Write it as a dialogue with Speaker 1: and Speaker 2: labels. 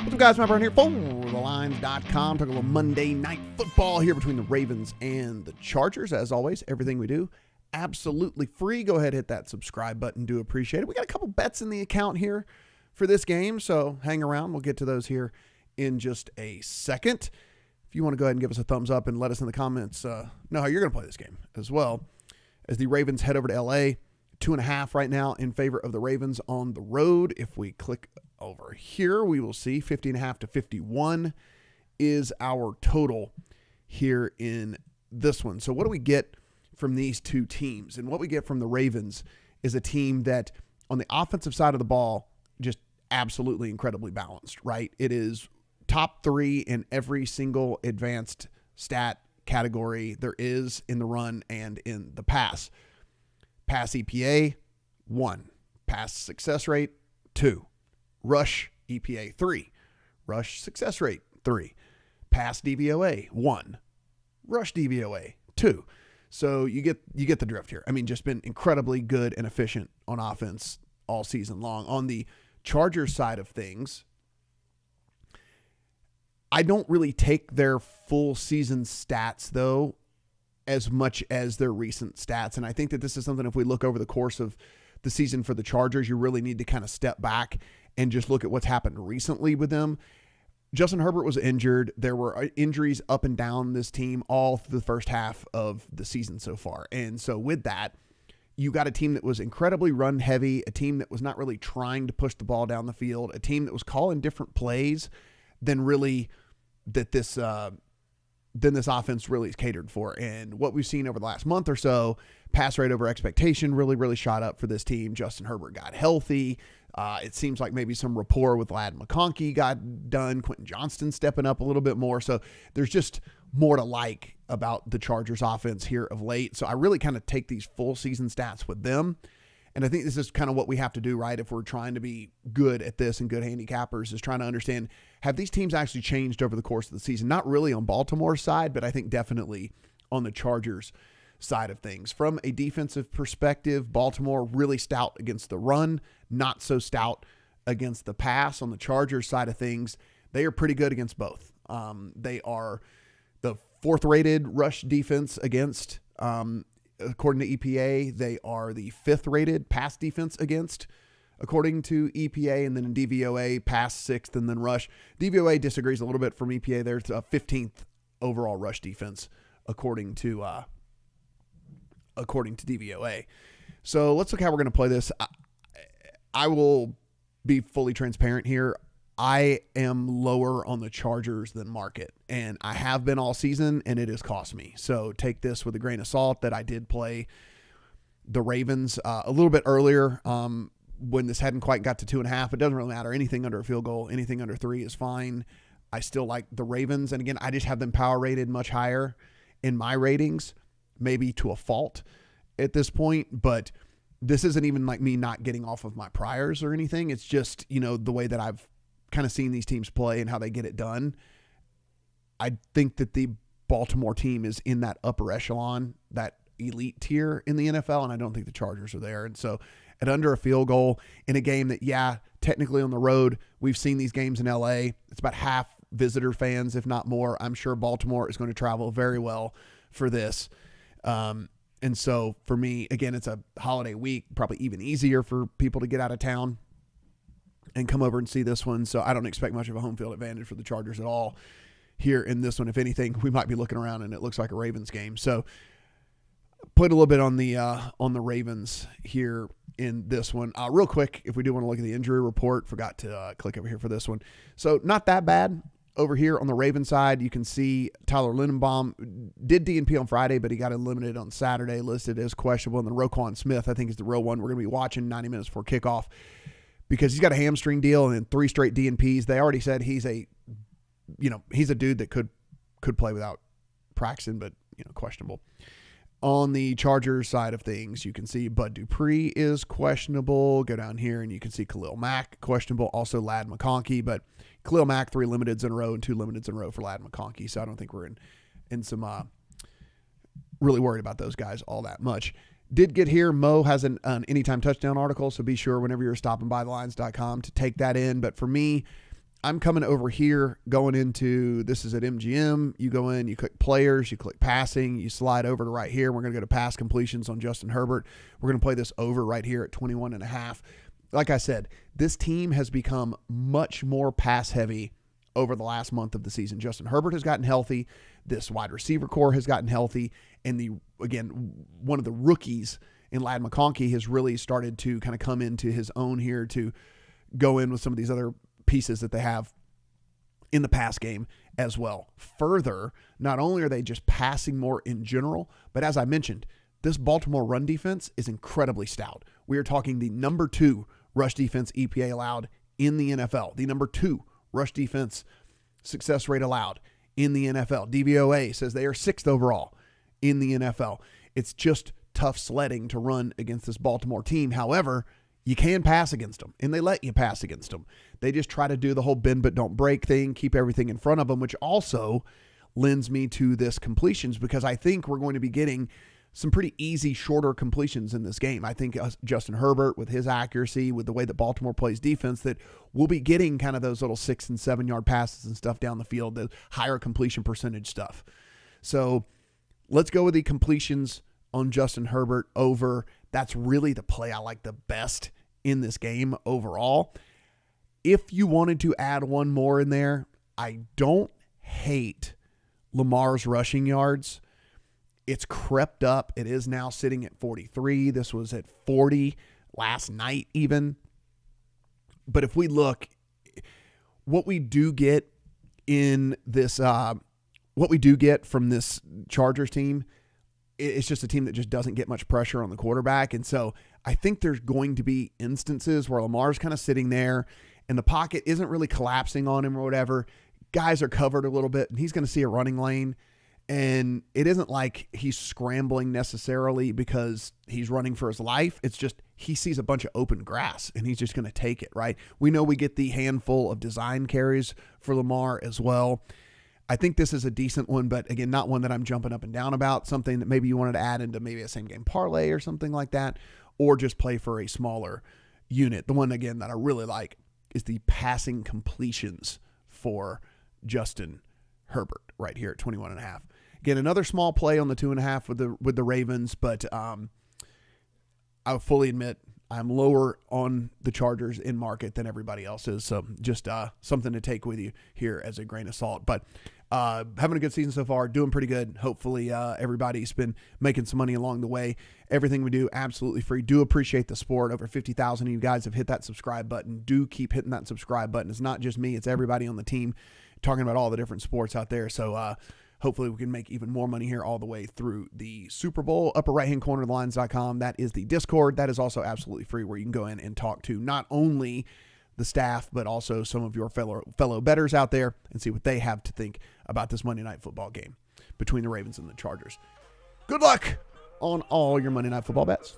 Speaker 1: What's up, guys? Matt Brown here for TheLines.com. Talking a little Monday Night Football here between the Ravens and the Chargers. As always, everything we do, absolutely free. Go ahead, hit that subscribe button. Do appreciate it. We got a couple bets in the account here for this game, so hang around. We'll get to those here in just a second. If you want to go ahead and give us a thumbs up and let us in the comments know how you're going to play this game as well. As the Ravens head over to LA, 2.5 right now in favor of the Ravens on the road. If we click over here, we will see 50.5 to 51 is our total here in this one. So what do we get from these two teams? And what we get from the Ravens is a team that on the offensive side of the ball, just absolutely incredibly balanced, right? It is top 3 in every single advanced stat category there is in the run and in the pass. Pass EPA, 1. Pass success rate, 2. Rush EPA, 3. Rush success rate, 3. Pass DVOA, 1. Rush DVOA, 2. So you get the drift here. I mean, just been incredibly good and efficient on offense all season long. On the Chargers side of things, I don't really take their full season stats, though, as much as their recent stats. And I think that this is something, if we look over the course of the season for the Chargers, you really need to kind of step back and just look at what's happened recently with them. Justin Herbert was injured. There were injuries up and down this team all through the first half of the season so far. And so with that, you got a team that was incredibly run heavy, a team that was not really trying to push the ball down the field, a team that was calling different plays than really that this offense really is catered for. And what we've seen over the last month or so, pass rate over expectation really, really shot up for this team. Justin Herbert got healthy. It seems like maybe some rapport with Ladd McConkey got done. Quentin Johnston stepping up a little bit more. So there's just more to like about the Chargers offense here of late. So I really kind of take these full season stats with them. And I think this is kind of what we have to do, right? If we're trying to be good at this and good handicappers, is trying to understand, have these teams actually changed over the course of the season? Not really on Baltimore's side, but I think definitely on the Chargers side of things. From a defensive perspective, Baltimore really stout against the run, not so stout against the pass. On the Chargers side of things, they are pretty good against both. They are the 4th rated rush defense against, according to EPA. They are the 5th rated pass defense against, according to EPA. And then in DVOA, pass 6th, and then rush. DVOA disagrees a little bit from EPA. There's a 15th overall rush defense according to DVOA. So let's look how we're going to play this. I will be fully transparent here. I am lower on the Chargers than market, and I have been all season, and it has cost me. So take this with a grain of salt that I did play the Ravens a little bit earlier when this hadn't quite got to 2.5. It doesn't really matter. Anything under a field goal, anything under 3 is fine. I still like the Ravens, and again, I just have them power rated much higher in my ratings, maybe to a fault at this point, but this isn't even like me not getting off of my priors or anything. It's just, the way that I've kind of seen these teams play and how they get it done. I think that the Baltimore team is in that upper echelon, that elite tier in the NFL, and I don't think the Chargers are there. And so at under a field goal in a game that, technically on the road, we've seen these games in LA. It's about half visitor fans, if not more. I'm sure Baltimore is going to travel very well for this. And so for me, again, it's a holiday week, probably even easier for people to get out of town and come over and see this one. So I don't expect much of a home field advantage for the Chargers at all here in this one. If anything, we might be looking around and it looks like a Ravens game. So put a little bit on the Ravens here in this one. Real quick, if we do want to look at the injury report, forgot to click over here for this one. So not that bad. Over here on the Ravens side, you can see Tyler Lindenbaum did DNP on Friday, but he got eliminated on Saturday, listed as questionable. And then Roquan Smith, I think, is the real one we're going to be watching 90 minutes before kickoff because he's got a hamstring deal and then 3 straight DNPs. They already said he's a dude that could play without practicing, but questionable. On the Chargers side of things, you can see Bud Dupree is questionable. Go down here and you can see Khalil Mack questionable. Also Ladd McConkey, but Khalil Mack 3 limiteds in a row and 2 limiteds in a row for Ladd McConkey. So I don't think we're in some really worried about those guys all that much. Did get here. Mo has an anytime touchdown article, so be sure whenever you're stopping by thelines.com to take that in. But for me, I'm coming over here, going into, this is at MGM. You go in, you click players, you click passing, you slide over to right here. We're going to go to pass completions on Justin Herbert. We're going to play this over right here at 21.5. Like I said, this team has become much more pass heavy over the last month of the season. Justin Herbert has gotten healthy. This wide receiver core has gotten healthy. And one of the rookies in Ladd McConkey has really started to kind of come into his own here to go in with some of these other pieces that they have in the pass game as well. Further, not only are they just passing more in general, but as I mentioned, this Baltimore run defense is incredibly stout. We are talking the number 2 rush defense EPA allowed in the NFL, the number 2 rush defense success rate allowed in the NFL. DVOA says they are 6th overall in the NFL. It's just tough sledding to run against this Baltimore team. However, you can pass against them, and they let you pass against them. They just try to do the whole bend but don't break thing, keep everything in front of them, which also lends me to this completions, because I think we're going to be getting some pretty easy, shorter completions in this game. I think Justin Herbert, with his accuracy, with the way that Baltimore plays defense, that we'll be getting kind of those little 6 and 7 yard passes and stuff down the field, the higher completion percentage stuff. So let's go with the completions on Justin Herbert over. That's really the play I like the best in this game overall. If you wanted to add one more in there, I don't hate Lamar's rushing yards. It's crept up. It is now sitting at 43. This was at 40 last night even. But if we look, what we do get in this, what we do get from this Chargers team, it's just a team that just doesn't get much pressure on the quarterback. And so I think there's going to be instances where Lamar's kind of sitting there and the pocket isn't really collapsing on him or whatever. Guys are covered a little bit and he's going to see a running lane. And it isn't like he's scrambling necessarily because he's running for his life. It's just he sees a bunch of open grass and he's just going to take it, right? We know we get the handful of design carries for Lamar as well. I think this is a decent one, but again, not one that I'm jumping up and down about. Something that maybe you wanted to add into maybe a same game parlay or something like that, or just play for a smaller unit. The one, again, that I really like is the passing completions for Justin Herbert right here at 21.5. Again, another small play on the 2.5 with the Ravens, but I fully admit I'm lower on the Chargers in market than everybody else is. So just something to take with you here as a grain of salt. But having a good season so far, doing pretty good. Hopefully everybody's been making some money along the way. Everything we do, absolutely free. Do appreciate the support. Over 50,000 of you guys have hit that subscribe button. Do keep hitting that subscribe button. It's not just me. It's everybody on the team talking about all the different sports out there. So hopefully we can make even more money here all the way through the Super Bowl. Upper right-hand corner of thelines.com. That is the Discord. That is also absolutely free, where you can go in and talk to not only the staff, but also some of your fellow bettors out there and see what they have to think about this Monday Night Football game between the Ravens and the Chargers. Good luck on all your Monday Night Football bets.